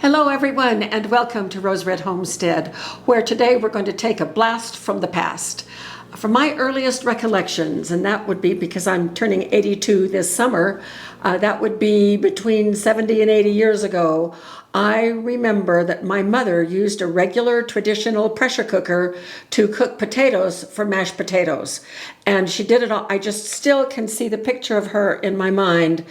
Hello everyone, and welcome to Rose Red Homestead, where today we're going to take a blast from the past. From my earliest recollections, and that would be because I'm turning 82 this summer, that would be between 70 and 80 years ago, I remember that my mother used a regular traditional pressure cooker to cook potatoes for mashed potatoes. And she did it all. I just still can see the picture of her in my mind.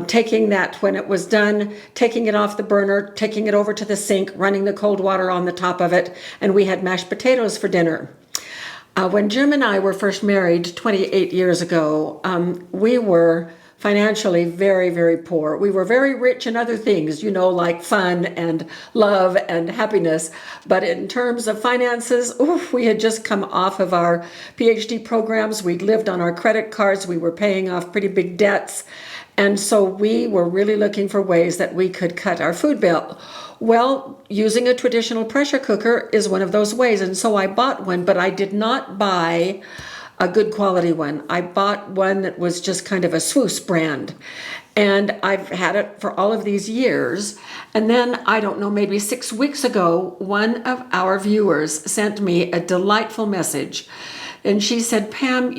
Taking that when it was done, taking it off the burner, taking it over to the sink, running the cold water on the top of it, and we had mashed potatoes for dinner. When Jim and I were first married 28 years ago, we were financially very, very poor. We were very rich in other things, like fun and love and happiness. But in terms of finances, we had just come off of our PhD programs. We'd lived on our credit cards. We were paying off pretty big debts. And so we were really looking for ways that we could cut our food bill. Well, using a traditional pressure cooker is one of those ways. And so I bought one, but I did not buy a good quality one. I bought one that was just kind of a Swoos brand. And I've had it for all of these years. And then, I don't know, maybe 6 weeks ago, one of our viewers sent me a delightful message. And she said, Pam,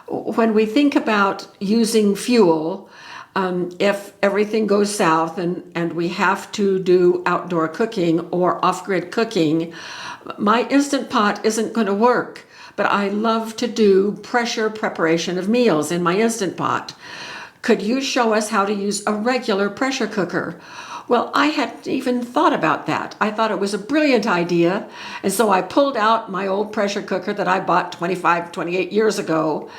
when we think about using fuel, if everything goes south and we have to do outdoor cooking or off-grid cooking, my Instant Pot isn't going to work. But I love to do pressure preparation of meals in my Instant Pot. Could you show us how to use a regular pressure cooker? Well, I hadn't even thought about that. I thought it was a brilliant idea. And so I pulled out my old pressure cooker that I bought 28 years ago.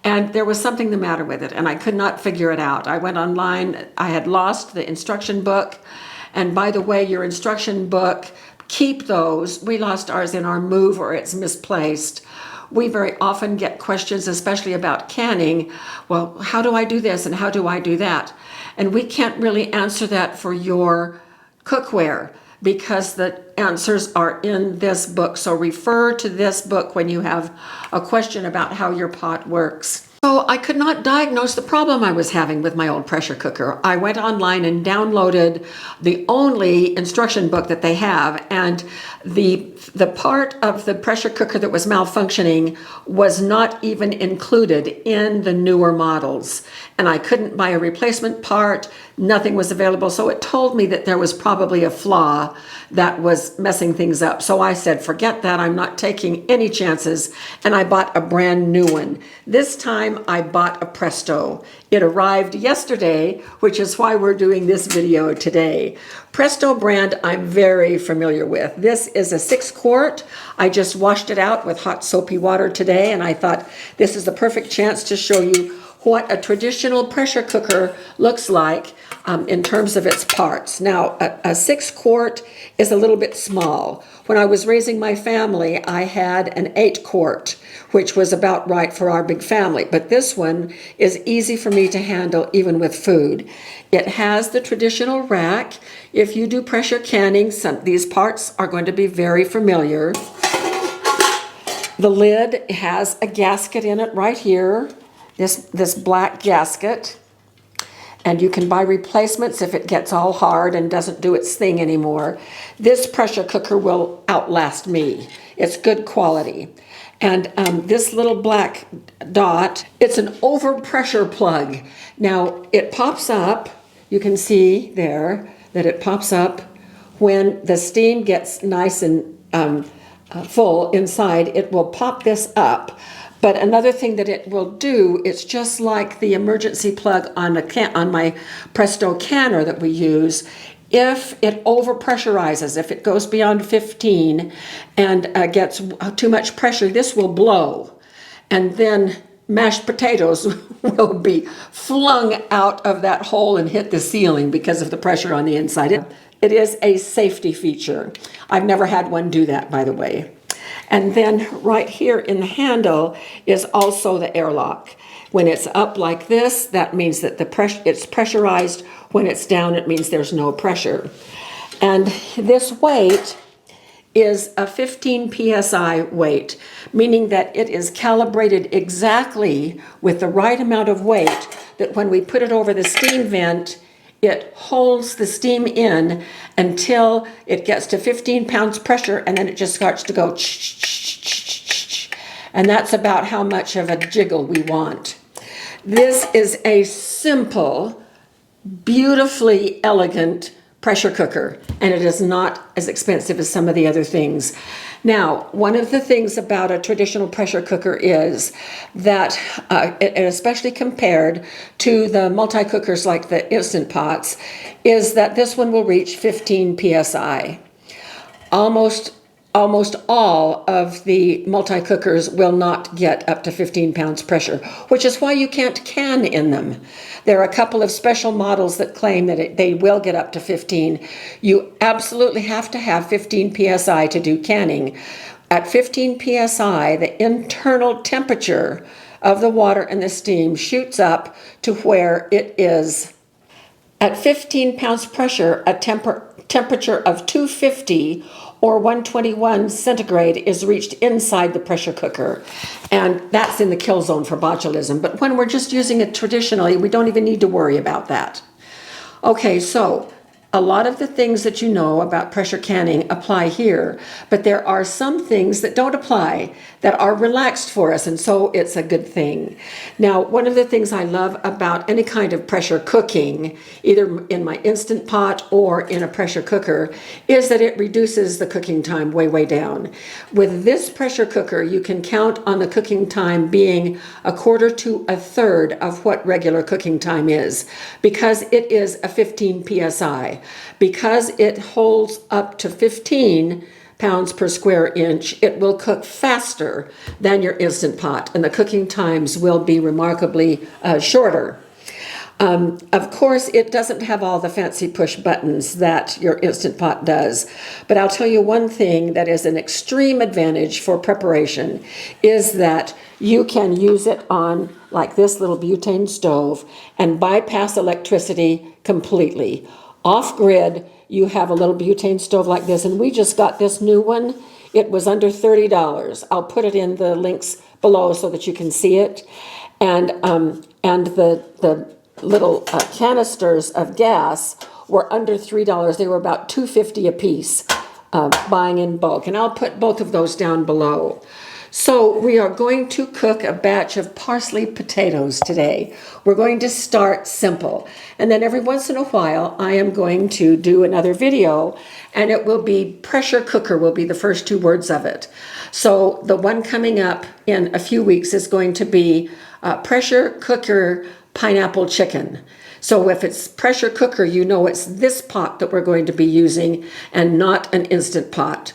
And there was something the matter with it, and I could not figure it out. I went online. I had lost the instruction book. And by the way, your instruction book, keep those. We lost ours in our move or it's misplaced. We very often get questions, especially about canning. Well, how do I do this and how do I do that? And we can't really answer that for your cookware because the answers are in this book. So refer to this book when you have a question about how your pot works. So I could not diagnose the problem I was having with my old pressure cooker. I went online and downloaded the only instruction book that they have, and the part of the pressure cooker that was malfunctioning was not even included in the newer models. And I couldn't buy a replacement part. Nothing was available. So it told me that there was probably a flaw that was messing things up. So I said, forget that. I'm not taking any chances. And I bought a brand new one. This time I bought a Presto. It arrived yesterday, which is why we're doing this video today. Presto brand I'm very familiar with. This is a 6-quart. I just washed it out with hot soapy water today, and I thought this is the perfect chance to show you what a traditional pressure cooker looks like in terms of its parts. Now, a 6-quart is a little bit small. When I was raising my family, I had an 8-quart, which was about right for our big family. But this one is easy for me to handle even with food. It has the traditional rack. If you do pressure canning, these parts are going to be very familiar. The lid has a gasket in it right here. This black gasket, and you can buy replacements if it gets all hard and doesn't do its thing anymore. This pressure cooker will outlast me. It's good quality. And this little black dot, it's an overpressure plug. Now, it pops up. You can see there that it pops up when the steam gets nice and full inside. It will pop this up. But another thing that it will do, it's just like the emergency plug on my Presto canner that we use. If it overpressurizes, if it goes beyond 15 and gets too much pressure, this will blow. And then mashed potatoes will be flung out of that hole and hit the ceiling because of the pressure on the inside. It is a safety feature. I've never had one do that, by the way. And then right here in the handle is also the airlock. When it's up like this, that means that it's pressurized. When it's down, it means there's no pressure. And this weight is a 15 psi weight, meaning that it is calibrated exactly with the right amount of weight that when we put it over the steam vent, it holds the steam in until it gets to 15 pounds pressure, and then it just starts to go and that's about how much of a jiggle we want. This is a simple, beautifully elegant pressure cooker, and it is not as expensive as some of the other things. Now, one of the things about a traditional pressure cooker is that, especially compared to the multi-cookers like the Instant Pots, is that this one will reach 15 psi. Almost all of the multi-cookers will not get up to 15 pounds pressure, which is why you can't can in them. There are a couple of special models that claim that they will get up to 15. You absolutely have to have 15 psi to do canning. At 15 psi, the internal temperature of the water and the steam shoots up to where it is. At 15 pounds pressure, a temperature of 250 or 121 centigrade is reached inside the pressure cooker. And that's in the kill zone for botulism. But when we're just using it traditionally, we don't even need to worry about that. Okay, so a lot of the things that you know about pressure canning apply here, but there are some things that don't apply that are relaxed for us, and so it's a good thing. Now, one of the things I love about any kind of pressure cooking, either in my Instant Pot or in a pressure cooker, is that it reduces the cooking time way, way down. With this pressure cooker, you can count on the cooking time being a quarter to a third of what regular cooking time is, because it is a 15 psi. Because it holds up to 15 pounds per square inch, it will cook faster than your Instant Pot, and the cooking times will be remarkably shorter. Of course, it doesn't have all the fancy push buttons that your Instant Pot does, but I'll tell you one thing that is an extreme advantage for preparation is that you can use it on like this little butane stove and bypass electricity completely. Off-grid, you have a little butane stove like this, and we just got this new one. It was under $30. I'll put it in the links below so that you can see it. And the little canisters of gas were under $3. They were about $2.50 a piece, buying in bulk. And I'll put both of those down below. So we are going to cook a batch of parsley potatoes today. We're going to start simple. And then every once in a while, I am going to do another video, and it will be pressure cooker will be the first two words of it. So the one coming up in a few weeks is going to be pressure cooker pineapple chicken. So if it's pressure cooker, you know it's this pot that we're going to be using and not an Instant Pot.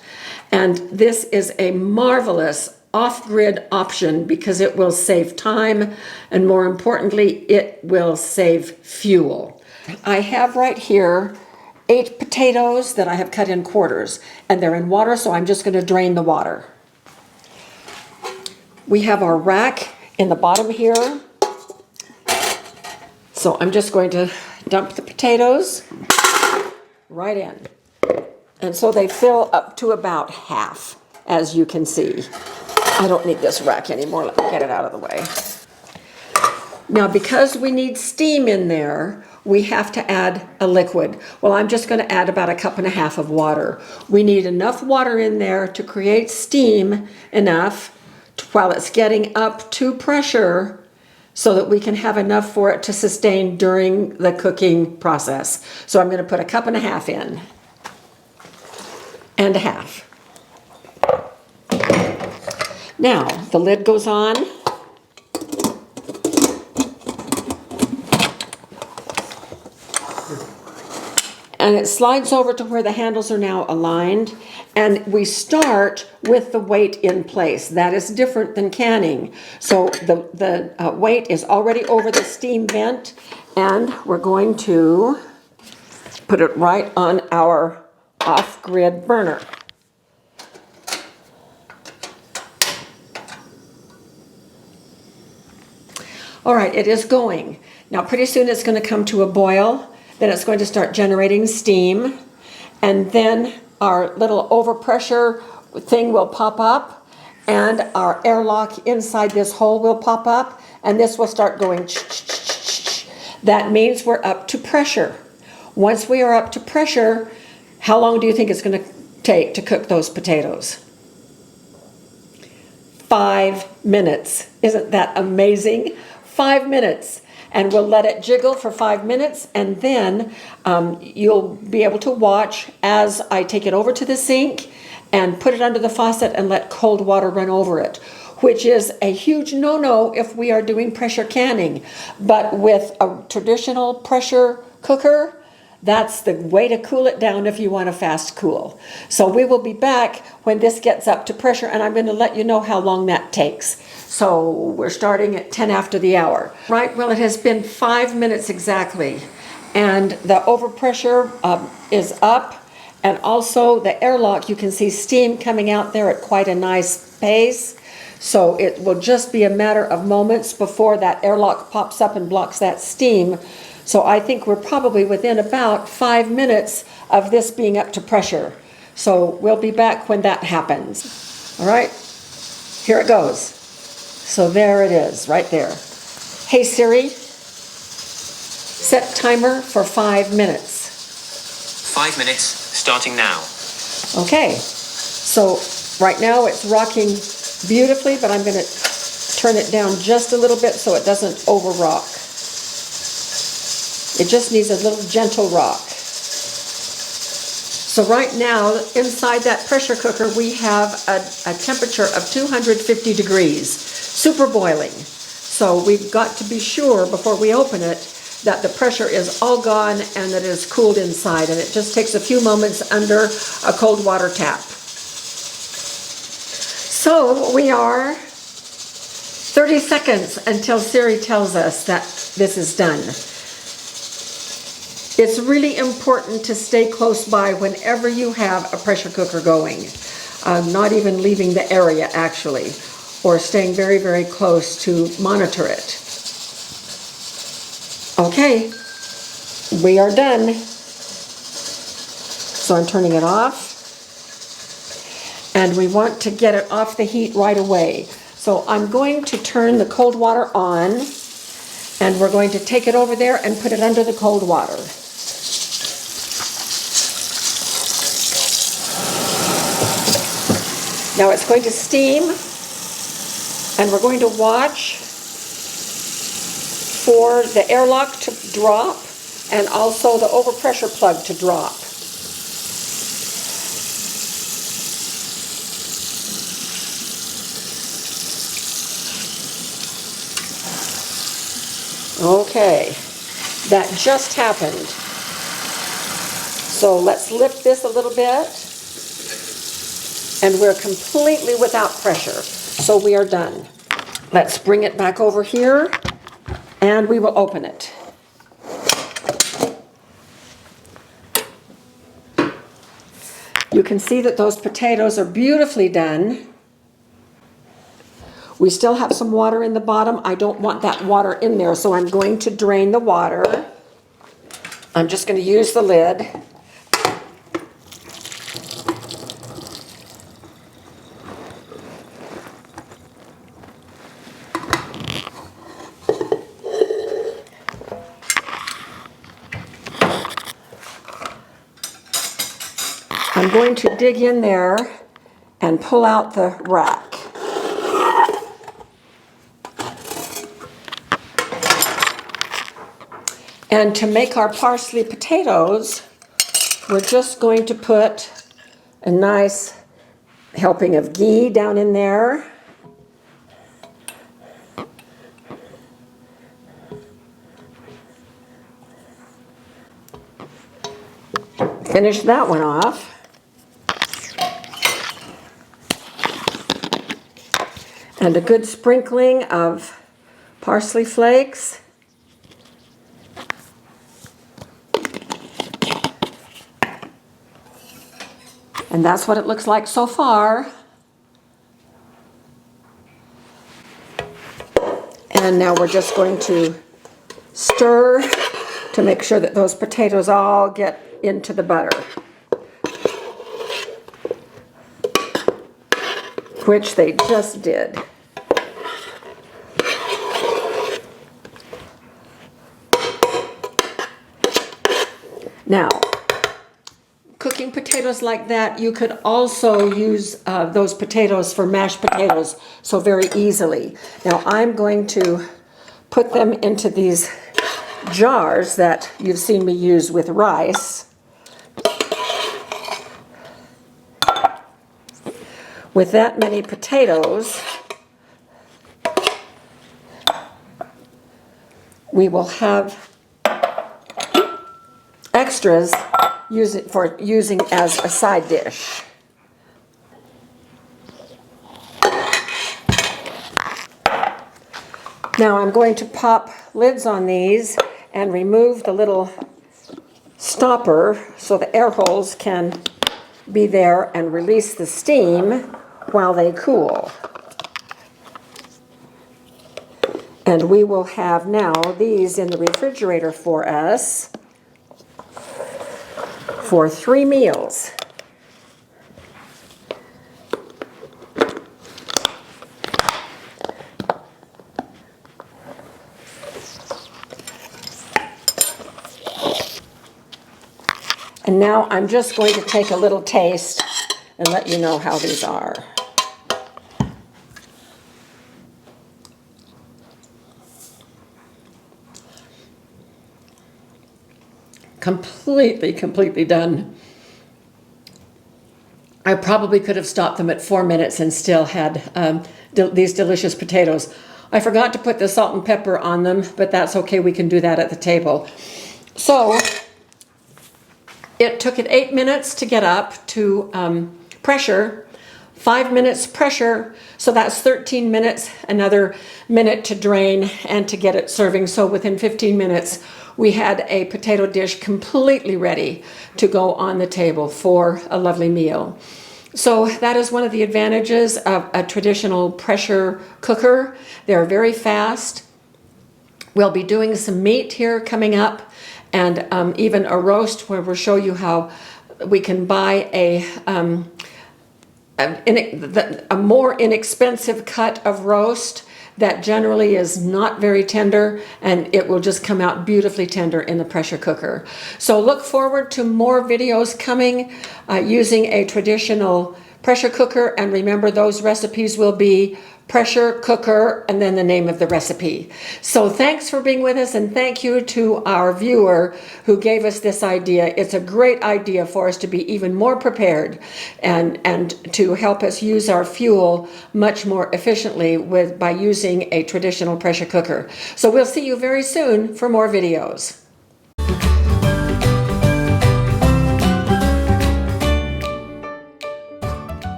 And this is a marvelous off-grid option because it will save time, and more importantly, it will save fuel. I have right here 8 potatoes that I have cut in quarters, and they're in water, so I'm just going to drain the water. We have our rack in the bottom here, so I'm just going to dump the potatoes right in. And so they fill up to about half, as you can see. I don't need this rack anymore. Let me get it out of the way. Now, because we need steam in there, we have to add a liquid. Well, I'm just going to add about 1.5 cups of water. We need enough water in there to create steam enough while it's getting up to pressure so that we can have enough for it to sustain during the cooking process. So I'm going to put 1.5 cups in. And a half. Now, the lid goes on. And it slides over to where the handles are now aligned. And we start with the weight in place. That is different than canning. So the weight is already over the steam vent. And we're going to put it right on our off-grid burner. All right, it is going. Now pretty soon it's going to come to a boil, then it's going to start generating steam, and then our little overpressure thing will pop up, and our airlock inside this hole will pop up, and this will start going. That means we're up to pressure. Once we are up to pressure, how long do you think it's going to take to cook those potatoes? 5 minutes. Isn't that amazing? 5 minutes. And we'll let it jiggle for 5 minutes, and then you'll be able to watch as I take it over to the sink and put it under the faucet and let cold water run over it, which is a huge no-no if we are doing pressure canning. But with a traditional pressure cooker, that's the way to cool it down if you want a fast cool. So we will be back when this gets up to pressure, and I'm going to let you know how long that takes. So we're starting at 10 after the hour. Right, well, it has been 5 minutes exactly, and the overpressure is up, and also the airlock, you can see steam coming out there at quite a nice pace. So it will just be a matter of moments before that airlock pops up and blocks that steam. So I think we're probably within about 5 minutes of this being up to pressure. So we'll be back when that happens. All right, here it goes. So there it is, right there. Hey Siri, set timer for 5 minutes. 5 minutes, starting now. Okay, so right now it's rocking beautifully, but I'm going to turn it down just a little bit so it doesn't over rock. It just needs a little gentle rock. So right now, inside that pressure cooker, we have a temperature of 250 degrees, super boiling. So we've got to be sure before we open it that the pressure is all gone and that it is cooled inside. And it just takes a few moments under a cold water tap. So we are 30 seconds until Siri tells us that this is done. It's really important to stay close by whenever you have a pressure cooker going. Not even leaving the area, actually, or staying very, very close to monitor it. Okay, we are done. So I'm turning it off. And we want to get it off the heat right away. So I'm going to turn the cold water on, and we're going to take it over there and put it under the cold water. Now it's going to steam, and we're going to watch for the airlock to drop and also the overpressure plug to drop. Okay, that just happened. So let's lift this a little bit. And we're completely without pressure. So we are done. Let's bring it back over here and we will open it. You can see that those potatoes are beautifully done. We still have some water in the bottom. I don't want that water in there, so I'm going to drain the water. I'm just going to use the lid. I'm going to dig in there and pull out the rack. And to make our parsley potatoes, we're just going to put a nice helping of ghee down in there. Finish that one off. And a good sprinkling of parsley flakes. And that's what it looks like so far. And now we're just going to stir to make sure that those potatoes all get into the butter, which they just did. Now, cooking potatoes like that, you could also use those potatoes for mashed potatoes so very easily. Now I'm going to put them into these jars that you've seen me use with rice. With that many potatoes, we will have extras using as a side dish. Now I'm going to pop lids on these and remove the little stopper so the air holes can be there and release the steam while they cool. And we will have now these in the refrigerator for us for 3 meals. And now I'm just going to take a little taste and let you know how these are. Completely done. I probably could have stopped them at 4 minutes and still had these delicious potatoes. I forgot to put the salt and pepper on them, but that's okay. We can do that at the table. So it took it 8 minutes to get up to pressure, 5 minutes pressure, so that's 13 minutes, another minute to drain and to get it serving. So within 15 minutes, we had a potato dish completely ready to go on the table for a lovely meal. So that is one of the advantages of a traditional pressure cooker. They're very fast. We'll be doing some meat here coming up, and even a roast where we'll show you how we can buy a more inexpensive cut of roast that generally is not very tender, and it will just come out beautifully tender in the pressure cooker. So look forward to more videos coming using a traditional pressure cooker, and remember those recipes will be pressure cooker and then the name of the recipe. So thanks for being with us, and thank you to our viewer who gave us this idea. It's a great idea for us to be even more prepared and to help us use our fuel much more efficiently by using a traditional pressure cooker. So we'll see you very soon for more videos.